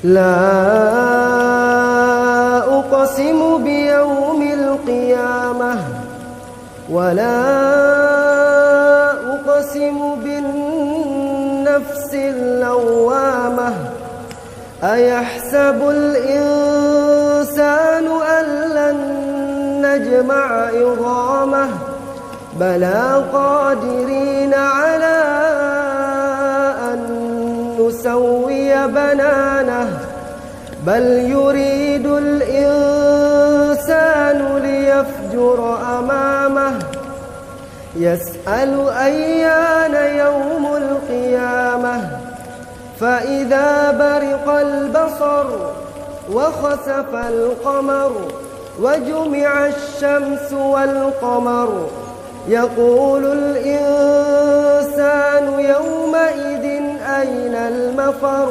لا أقسم بيوم القيامة ولا أقسم بالنفس اللوامة أيحسب الإنسان أن لن نجمع عظامه بلى قادرين على أن نسوي بنانه بل يريد الإنسان ليفجر أمامه يسأل أيان يوم القيامة فإذا برق البصر وخسف القمر وجمع الشمس والقمر يقول الإنسان يومئذ أين المفر